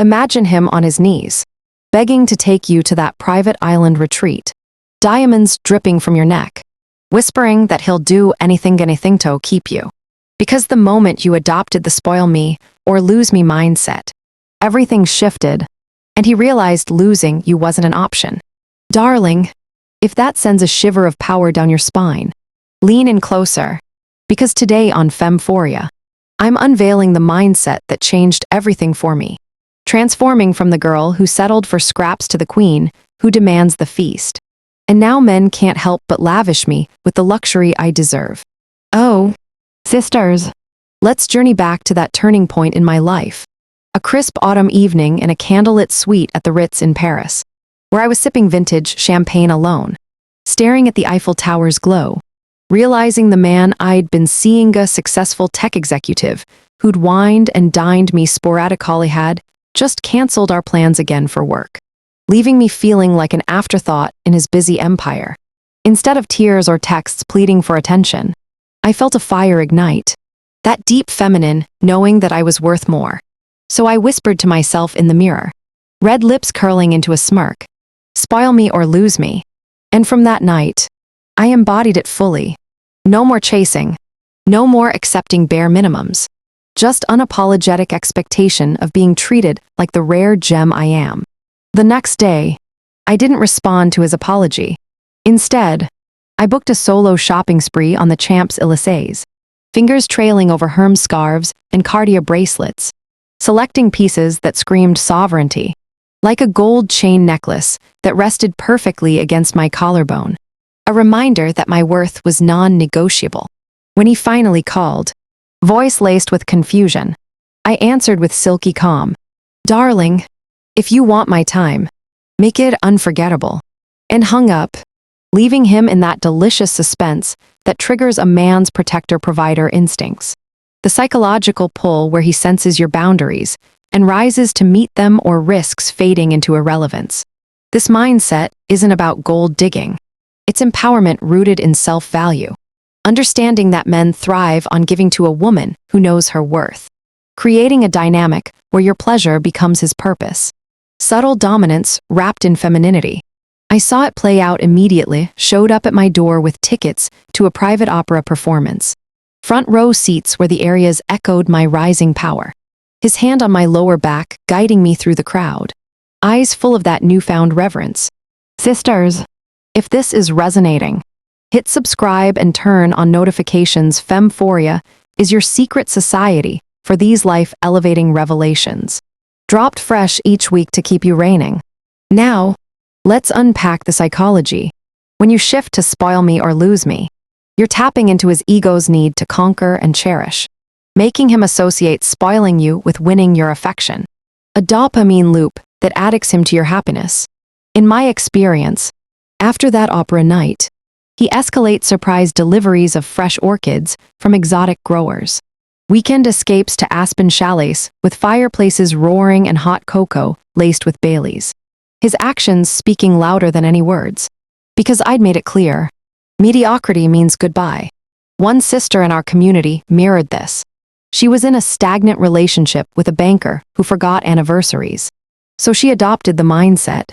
Imagine him on his knees, begging to take you to that private island retreat, diamonds dripping from your neck, whispering that he'll do anything to keep you. Because the moment you adopted the spoil me or lose me mindset, everything shifted, and he realized losing you wasn't an option. Darling, if that sends a shiver of power down your spine, lean in closer, because today on FemPhoria, I'm unveiling the mindset that changed everything for me, transforming from the girl who settled for scraps to the queen who demands the feast. And now men can't help but lavish me with the luxury I deserve. Oh, sisters, let's journey back to that turning point in my life. A crisp autumn evening in a candlelit suite at the Ritz in Paris, where I was sipping vintage champagne alone, staring at the Eiffel Tower's glow, realizing the man I'd been seeing, a successful tech executive who'd wined and dined me sporadically, had just canceled our plans again for work, leaving me feeling like an afterthought in his busy empire. Instead of tears or texts pleading for attention, I felt a fire ignite, that deep feminine knowing that I was worth more. So I whispered to myself in the mirror, red lips curling into a smirk, spoil me or lose me. And from that night, I embodied it fully. No more chasing, no more accepting bare minimums, just unapologetic expectation of being treated like the rare gem I am. The next day, I didn't respond to his apology. Instead, I booked a solo shopping spree on the Champs-Élysées, fingers trailing over Hermes scarves and Cartier bracelets, selecting pieces that screamed sovereignty, like a gold chain necklace that rested perfectly against my collarbone, a reminder that my worth was non-negotiable. When he finally called, voice laced with confusion, I answered with silky calm, "Darling, if you want my time, make it unforgettable," and hung up, leaving him in that delicious suspense that triggers a man's protector-provider instincts. The psychological pull where he senses your boundaries and rises to meet them or risks fading into irrelevance. This mindset isn't about gold digging. It's empowerment rooted in self-value, understanding that men thrive on giving to a woman who knows her worth, creating a dynamic where your pleasure becomes his purpose. Subtle dominance wrapped in femininity. I saw it play out immediately, showed up at my door with tickets to a private opera performance. Front row seats where the areas echoed my rising power. His hand on my lower back, guiding me through the crowd. Eyes full of that newfound reverence. Sisters, if this is resonating, hit subscribe and turn on notifications. FemPhoria is your secret society for these life-elevating revelations. Dropped fresh each week to keep you reigning. Now, let's unpack the psychology. When you shift to spoil me or lose me, you're tapping into his ego's need to conquer and cherish, making him associate spoiling you with winning your affection. A dopamine loop that addicts him to your happiness. In my experience, after that opera night, he escalates surprise deliveries of fresh orchids from exotic growers. Weekend escapes to Aspen chalets with fireplaces roaring and hot cocoa laced with Baileys. His actions speaking louder than any words. Because I'd made it clear, mediocrity means goodbye. One sister in our community mirrored this. She was in a stagnant relationship with a banker who forgot anniversaries. So she adopted the mindset,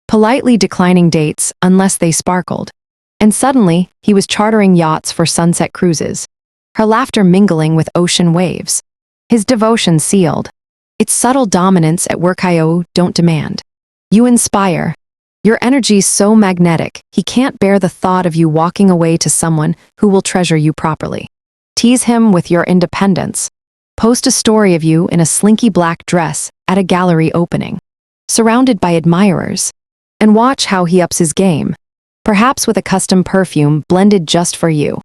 politely declining dates unless they sparkled. And suddenly, he was chartering yachts for sunset cruises, her laughter mingling with ocean waves. His devotion sealed. Its subtle dominance at work don't demand. You inspire. Your energy's so magnetic, he can't bear the thought of you walking away to someone who will treasure you properly. Tease him with your independence. Post a story of you in a slinky black dress at a gallery opening, surrounded by admirers, and watch how he ups his game, perhaps with a custom perfume blended just for you.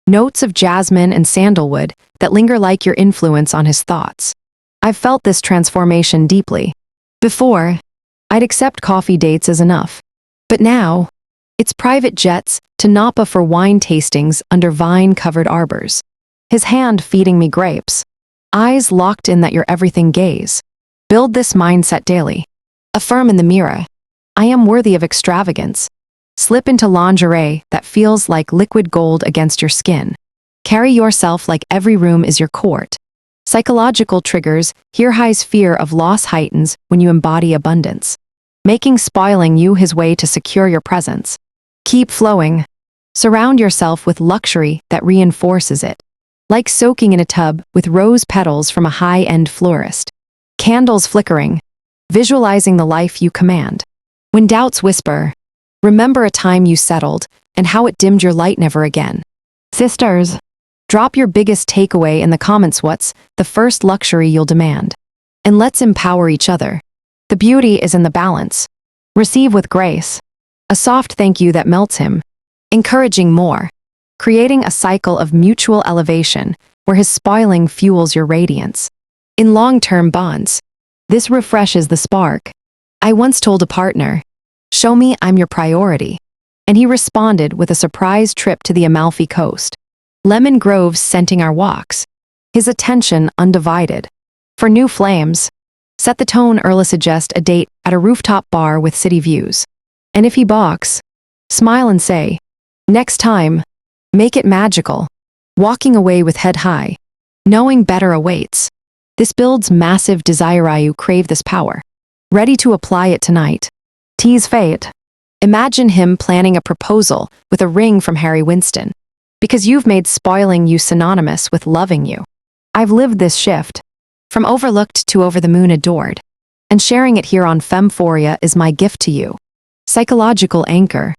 Notes of jasmine and sandalwood that linger like your influence on his thoughts. I've felt this transformation deeply. Before, I'd accept coffee dates as enough. But now, it's private jets to Napa for wine tastings under vine-covered arbors. His hand feeding me grapes. Eyes locked in that your everything gaze. Build this mindset daily. Affirm in the mirror, I am worthy of extravagance. Slip into lingerie that feels like liquid gold against your skin. Carry yourself like every room is your court. Psychological triggers, here high's fear of loss heightens when you embody abundance, making spoiling you his way to secure your presence. Keep flowing. Surround yourself with luxury that reinforces it, like soaking in a tub with rose petals from a high-end florist. Candles flickering, visualizing the life you command. When doubts whisper, remember a time you settled and how it dimmed your light never again. Sisters, drop your biggest takeaway in the comments. What's the first luxury you'll demand? And let's empower each other. The beauty is in the balance. Receive with grace. A soft thank you that melts him. Encouraging more. Creating a cycle of mutual elevation where his spoiling fuels your radiance. In long-term bonds, this refreshes the spark. I once told a partner, "Show me I'm your priority." And he responded with a surprise trip to the Amalfi Coast. Lemon groves scenting our walks. His attention undivided. For new flames, set the tone. Early suggest a date at a rooftop bar with city views. And if he balks, smile and say, "Next time." Make it magical. Walking away with head high, knowing better awaits. This builds massive desire. You crave this power. Ready to apply it tonight. Tease fate. Imagine him planning a proposal with a ring from Harry Winston. Because you've made spoiling you synonymous with loving you. I've lived this shift. From overlooked to over the moon adored. And sharing it here on FemPhoria is my gift to you. Psychological anchor.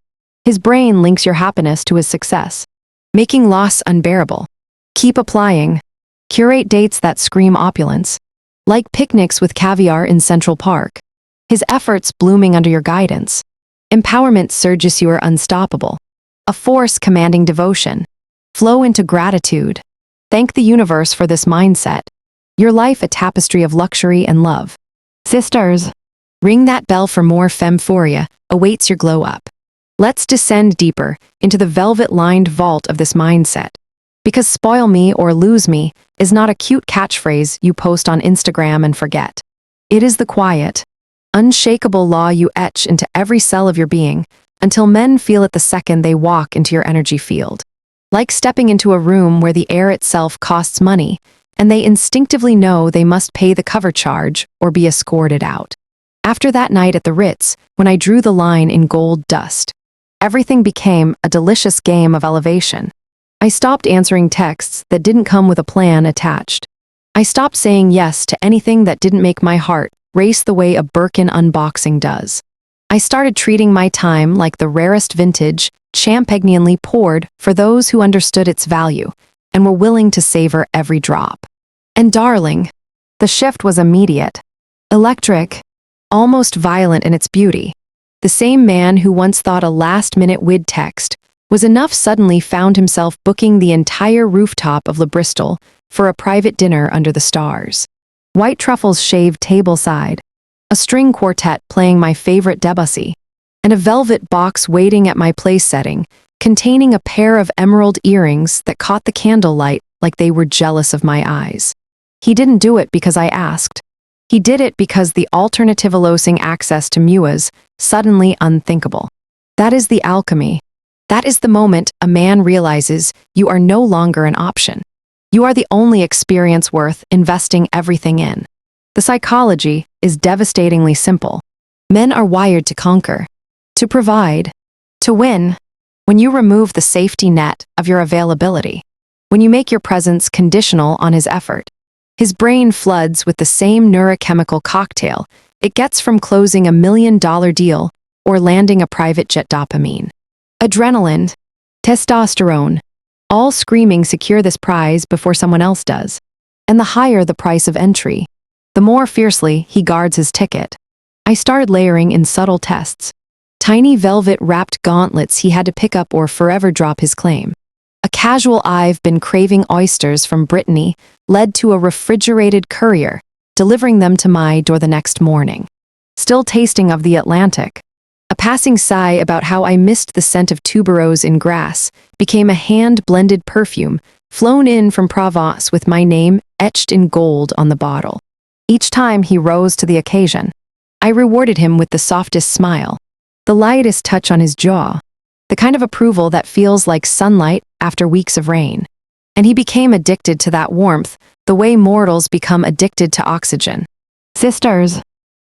His brain links your happiness to his success, making loss unbearable. Keep applying. Curate dates that scream opulence, like picnics with caviar in Central Park. His efforts blooming under your guidance. Empowerment surges. You are unstoppable. A force commanding devotion. Flow into gratitude. Thank the universe for this mindset. Your life a tapestry of luxury and love. Sisters, ring that bell for more FemPhoria awaits your glow up. Let's descend deeper into the velvet-lined vault of this mindset. Because spoil me or lose me is not a cute catchphrase you post on Instagram and forget. It is the quiet, unshakable law you etch into every cell of your being until men feel it the second they walk into your energy field. Like stepping into a room where the air itself costs money, and they instinctively know they must pay the cover charge or be escorted out. After that night at the Ritz, when I drew the line in gold dust, everything became a delicious game of elevation. I stopped answering texts that didn't come with a plan attached. I stopped saying yes to anything that didn't make my heart race the way a Birkin unboxing does. I started treating my time like the rarest vintage, champagnely poured for those who understood its value and were willing to savor every drop. And darling, the shift was immediate. Electric, almost violent in its beauty. The same man who once thought a last-minute wid text was enough suddenly found himself booking the entire rooftop of Le Bristol for a private dinner under the stars. White truffles shaved tableside, a string quartet playing my favorite Debussy, and a velvet box waiting at my place setting, containing a pair of emerald earrings that caught the candlelight like they were jealous of my eyes. He didn't do it because I asked. He did it because the alternative allowing access to Mua's suddenly unthinkable. That is the alchemy. That is the moment a man realizes you are no longer an option. You are the only experience worth investing everything in. The psychology is devastatingly simple. Men are wired to conquer, to provide, to win. When you remove the safety net of your availability, when you make your presence conditional on his effort, his brain floods with the same neurochemical cocktail it gets from closing $1 million deal or landing a private jet. Dopamine, adrenaline, testosterone, all screaming secure this prize before someone else does. And the higher the price of entry, the more fiercely he guards his ticket. I started layering in subtle tests. Tiny velvet-wrapped gauntlets he had to pick up or forever drop his claim. A casual "I've been craving oysters" from Brittany led to a refrigerated courier, delivering them to my door the next morning. Still tasting of the Atlantic. A passing sigh about how I missed the scent of tuberose in grass became a hand-blended perfume flown in from Provence with my name etched in gold on the bottle. Each time he rose to the occasion, I rewarded him with the softest smile, the lightest touch on his jaw, the kind of approval that feels like sunlight after weeks of rain. And he became addicted to that warmth, the way mortals become addicted to oxygen. Sisters,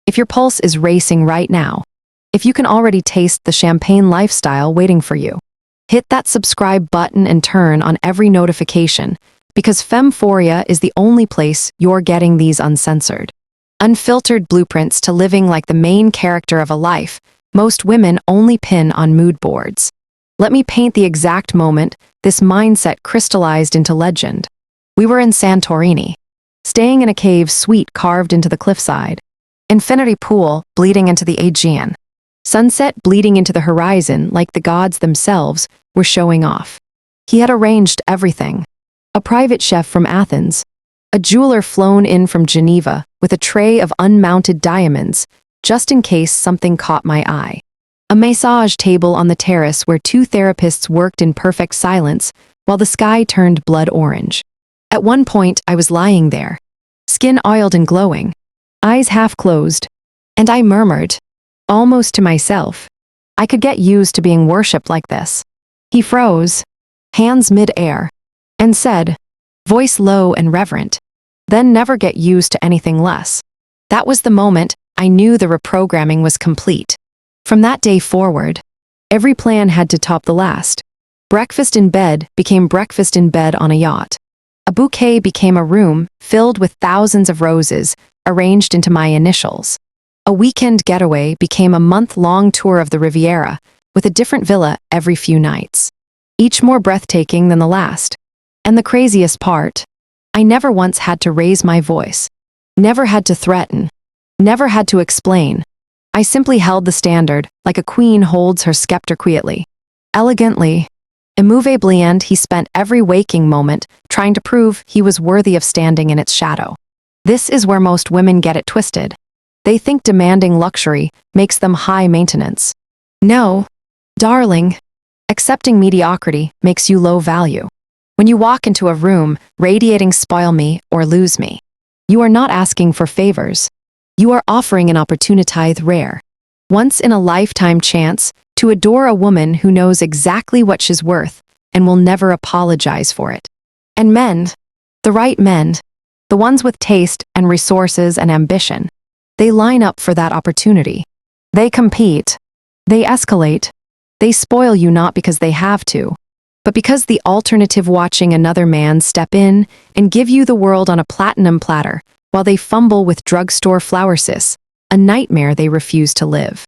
if your pulse is racing right now, if you can already taste the champagne lifestyle waiting for you, hit that subscribe button and turn on every notification, because FemPhoria is the only place you're getting these uncensored, unfiltered blueprints to living like the main character of a life most women only pin on mood boards. Let me paint the exact moment this mindset crystallized into legend. We were in Santorini, staying in a cave suite carved into the cliffside, infinity pool bleeding into the Aegean, sunset bleeding into the horizon like the gods themselves were showing off. He had arranged everything. A private chef from Athens, a jeweler flown in from Geneva with a tray of unmounted diamonds, just in case something caught my eye. A massage table on the terrace where two therapists worked in perfect silence while the sky turned blood orange. At one point, I was lying there, skin oiled and glowing, eyes half closed, and I murmured, almost to myself, I could get used to being worshipped like this. He froze, hands mid-air, and said, voice low and reverent, then never get used to anything less. That was the moment I knew the reprogramming was complete. From that day forward, every plan had to top the last. Breakfast in bed became breakfast in bed on a yacht. A bouquet became a room filled with thousands of roses arranged into my initials. A weekend getaway became a month-long tour of the Riviera with a different villa every few nights, each more breathtaking than the last. And the craziest part, I never once had to raise my voice, never had to threaten, never had to explain. I simply held the standard like a queen holds her scepter quietly. Elegantly, immovably, and he spent every waking moment trying to prove he was worthy of standing in its shadow. This is where most women get it twisted. They think demanding luxury makes them high maintenance. No, darling, accepting mediocrity makes you low value. When you walk into a room radiating spoil me or lose me, you are not asking for favors. You are offering an opportunity rare, once in a lifetime chance to adore a woman who knows exactly what she's worth and will never apologize for it. And men, the right men, the ones with taste and resources and ambition, they line up for that opportunity. They compete. They escalate. They spoil you not because they have to, but because the alternative watching another man step in and give you the world on a platinum platter while they fumble with drugstore flower cis, a nightmare they refuse to live.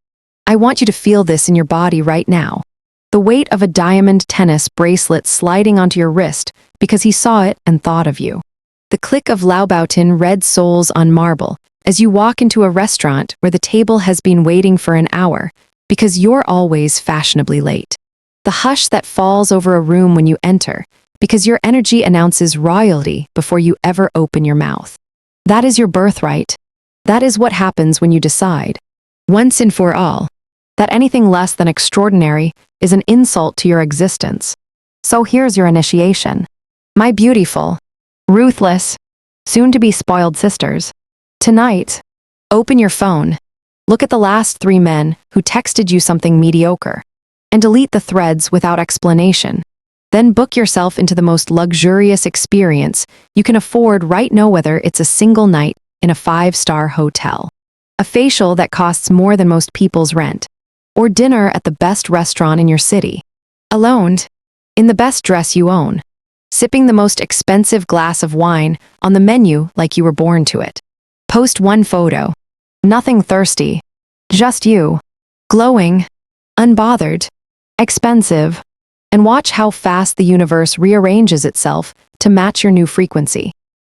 I want you to feel this in your body right now. The weight of a diamond tennis bracelet sliding onto your wrist because he saw it and thought of you. The click of Louboutin red soles on marble as you walk into a restaurant where the table has been waiting for an hour because you're always fashionably late. The hush that falls over a room when you enter because your energy announces royalty before you ever open your mouth. That is your birthright. That is what happens when you decide, once and for all, that anything less than extraordinary is an insult to your existence. So here's your initiation. My beautiful, ruthless, soon-to-be spoiled sisters. Tonight, open your phone, look at the last 3 men who texted you something mediocre, and delete the threads without explanation. Then book yourself into the most luxurious experience you can afford right now, whether it's a single night in a 5-star hotel, a facial that costs more than most people's rent, or dinner at the best restaurant in your city, alone, in the best dress you own, sipping the most expensive glass of wine on the menu like you were born to it. Post one photo. Nothing thirsty. Just you. Glowing. Unbothered. Expensive. And watch how fast the universe rearranges itself to match your new frequency.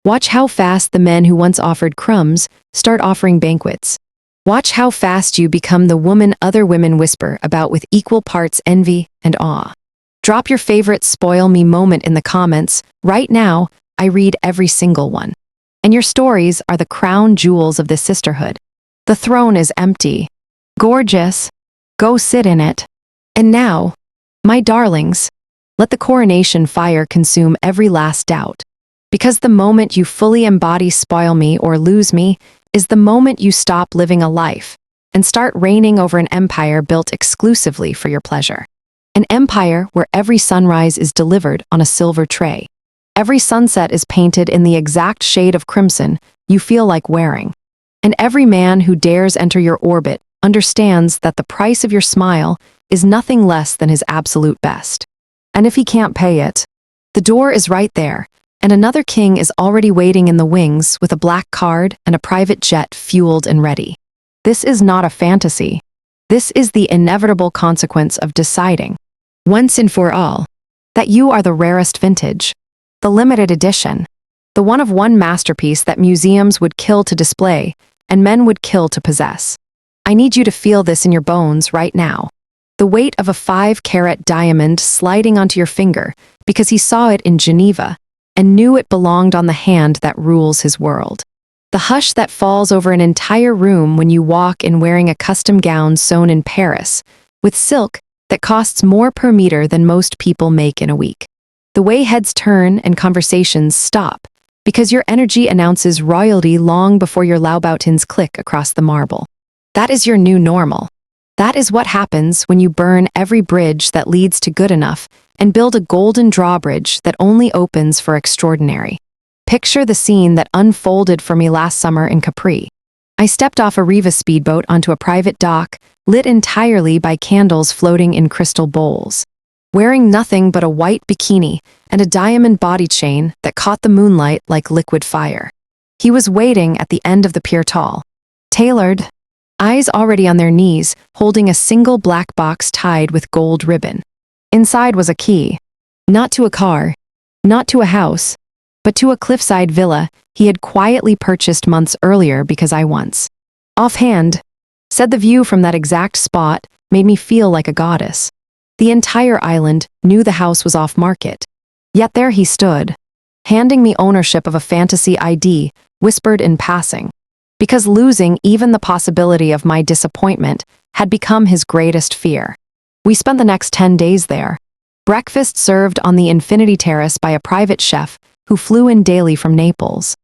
Watch how fast the men who once offered crumbs start offering banquets. Watch how fast you become the woman other women whisper about with equal parts envy and awe. Drop your favorite spoil me moment in the comments. Right now, I read every single one. And your stories are the crown jewels of this sisterhood. The throne is empty. Gorgeous. Go sit in it. And now, my darlings, let the coronation fire consume every last doubt. Because the moment you fully embody spoil me or lose me is the moment you stop living a life and start reigning over an empire built exclusively for your pleasure. An empire where every sunrise is delivered on a silver tray. Every sunset is painted in the exact shade of crimson you feel like wearing. And every man who dares enter your orbit understands that the price of your smile is nothing less than his absolute best. And if he can't pay it, the door is right there, and another king is already waiting in the wings with a black card and a private jet fueled and ready. This is not a fantasy. This is the inevitable consequence of deciding, once and for all, that you are the rarest vintage, the limited edition, the one-of-one masterpiece that museums would kill to display and men would kill to possess. I need you to feel this in your bones right now. The weight of a 5-carat diamond sliding onto your finger because he saw it in Geneva and knew it belonged on the hand that rules his world. The hush that falls over an entire room when you walk in wearing a custom gown sewn in Paris, with silk that costs more per meter than most people make in a week. The way heads turn and conversations stop because your energy announces royalty long before your Louboutins click across the marble. That is your new normal. That is what happens when you burn every bridge that leads to good enough and build a golden drawbridge that only opens for extraordinary. Picture the scene that unfolded for me last summer in Capri. I stepped off a Riva speedboat onto a private dock, lit entirely by candles floating in crystal bowls. Wearing nothing but a white bikini and a diamond body chain that caught the moonlight like liquid fire. He was waiting at the end of the pier tall, tailored, eyes already on their knees, holding a single black box tied with gold ribbon. Inside was a key, not to a car, not to a house, but to a cliffside villa he had quietly purchased months earlier because I once, offhand, said the view from that exact spot made me feel like a goddess. The entire island knew the house was off-market. Yet there he stood, handing me ownership of a fantasy ID, whispered in passing, because losing even the possibility of my disappointment had become his greatest fear. We spent the next 10 days there. Breakfast served on the infinity terrace by a private chef who flew in daily from Naples.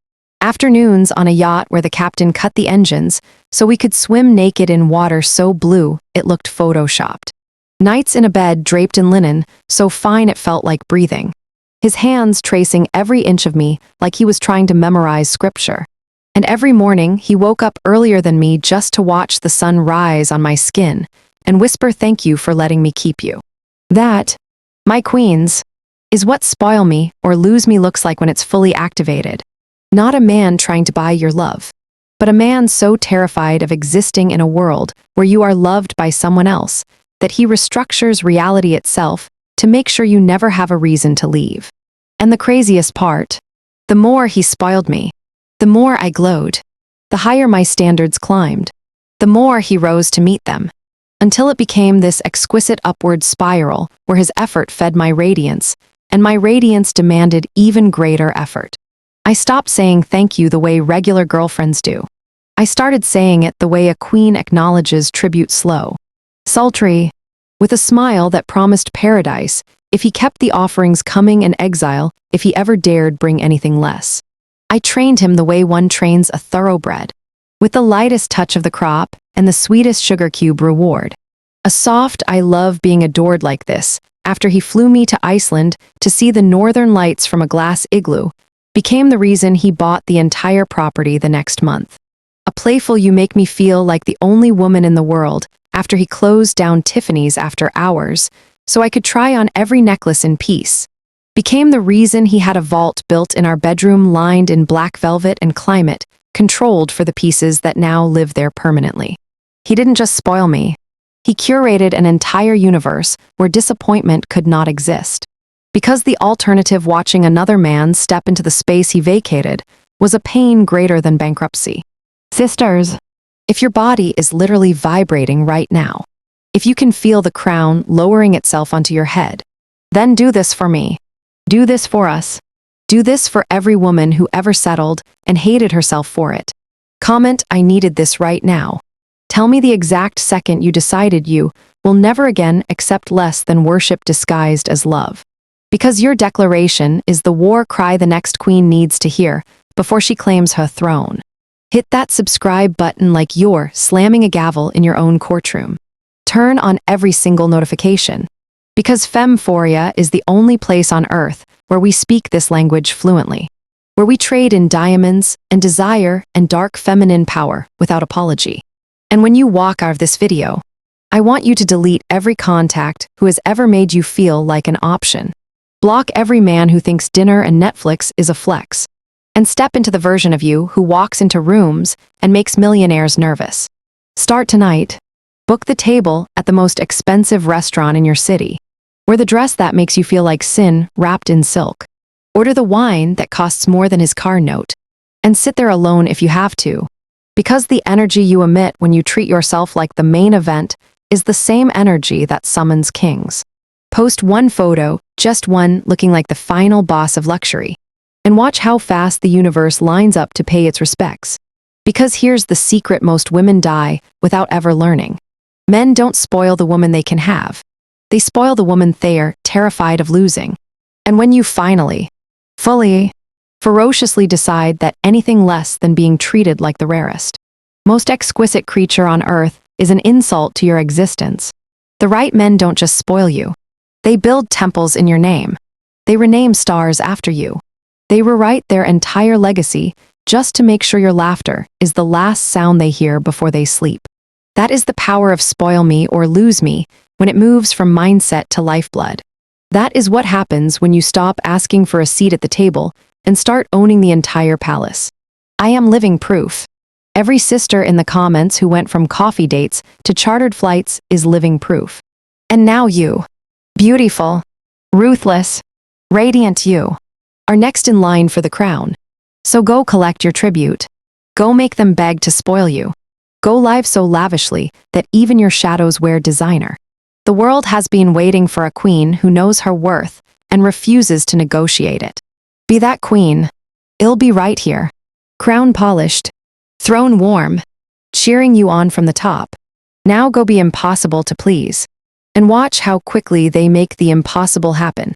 Afternoons on a yacht where the captain cut the engines so we could swim naked in water so blue it looked photoshopped. Nights in a bed draped in linen so fine it felt like breathing. His hands tracing every inch of me like he was trying to memorize scripture. And every morning he woke up earlier than me just to watch the sun rise on my skin and whisper thank you for letting me keep you. That, my queens, is what spoil me or lose me looks like when it's fully activated. Not a man trying to buy your love, but a man so terrified of existing in a world where you are loved by someone else that he restructures reality itself to make sure you never have a reason to leave. And the craziest part, the more he spoiled me, the more I glowed, the higher my standards climbed, the more he rose to meet them, until it became this exquisite upward spiral where his effort fed my radiance, and my radiance demanded even greater effort. I stopped saying thank you the way regular girlfriends do. I started saying it the way a queen acknowledges tribute slow, sultry, with a smile that promised paradise if he kept the offerings coming and exile if he ever dared bring anything less. I trained him the way one trains a thoroughbred, with the lightest touch of the crop and the sweetest sugar cube reward. A soft I love being adored like this, after he flew me to Iceland to see the northern lights from a glass igloo, became the reason he bought the entire property the next month. A playful you make me feel like the only woman in the world after he closed down Tiffany's after hours, so I could try on every necklace in peace, became the reason he had a vault built in our bedroom lined in black velvet and climate, controlled for the pieces that now live there permanently. He didn't just spoil me. He curated an entire universe where disappointment could not exist. Because the alternative watching another man step into the space he vacated was a pain greater than bankruptcy. Sisters, if your body is literally vibrating right now, if you can feel the crown lowering itself onto your head, then do this for me. Do this for us. Do this for every woman who ever settled and hated herself for it. Comment, I needed this right now. Tell me the exact second you decided you will never again accept less than worship disguised as love. Because your declaration is the war cry the next queen needs to hear before she claims her throne. Hit that subscribe button like you're slamming a gavel in your own courtroom. Turn on every single notification. Because FemPhoria is the only place on earth where we speak this language fluently, where we trade in diamonds and desire and dark feminine power without apology. And when you walk out of this video, I want you to delete every contact who has ever made you feel like an option. Block every man who thinks dinner and Netflix is a flex. And step into the version of you who walks into rooms and makes millionaires nervous. Start tonight. Book the table at the most expensive restaurant in your city. Wear the dress that makes you feel like sin wrapped in silk. Order the wine that costs more than his car note. And sit there alone if you have to. Because the energy you emit when you treat yourself like the main event is the same energy that summons kings. Post one photo, just one, looking like the final boss of luxury. And watch how fast the universe lines up to pay its respects. Because here's the secret most women die without ever learning. Men don't spoil the woman they can have. They spoil the woman they're terrified of losing. And when you finally, fully, ferociously decide that anything less than being treated like the rarest, most exquisite creature on earth is an insult to your existence, the right men don't just spoil you. They build temples in your name. They rename stars after you. They rewrite their entire legacy just to make sure your laughter is the last sound they hear before they sleep. That is the power of spoil me or lose me when it moves from mindset to lifeblood. That is what happens when you stop asking for a seat at the table and start owning the entire palace. I am living proof. Every sister in the comments who went from coffee dates to chartered flights is living proof. And now you, beautiful, ruthless, radiant you, are next in line for the crown. So go collect your tribute. Go make them beg to spoil you. Go live so lavishly that even your shadows wear designer. The world has been waiting for a queen who knows her worth and refuses to negotiate it. Be that queen. It'll be right here. Crown polished. Throne warm. Cheering you on from the top. Now go be impossible to please. And watch how quickly they make the impossible happen.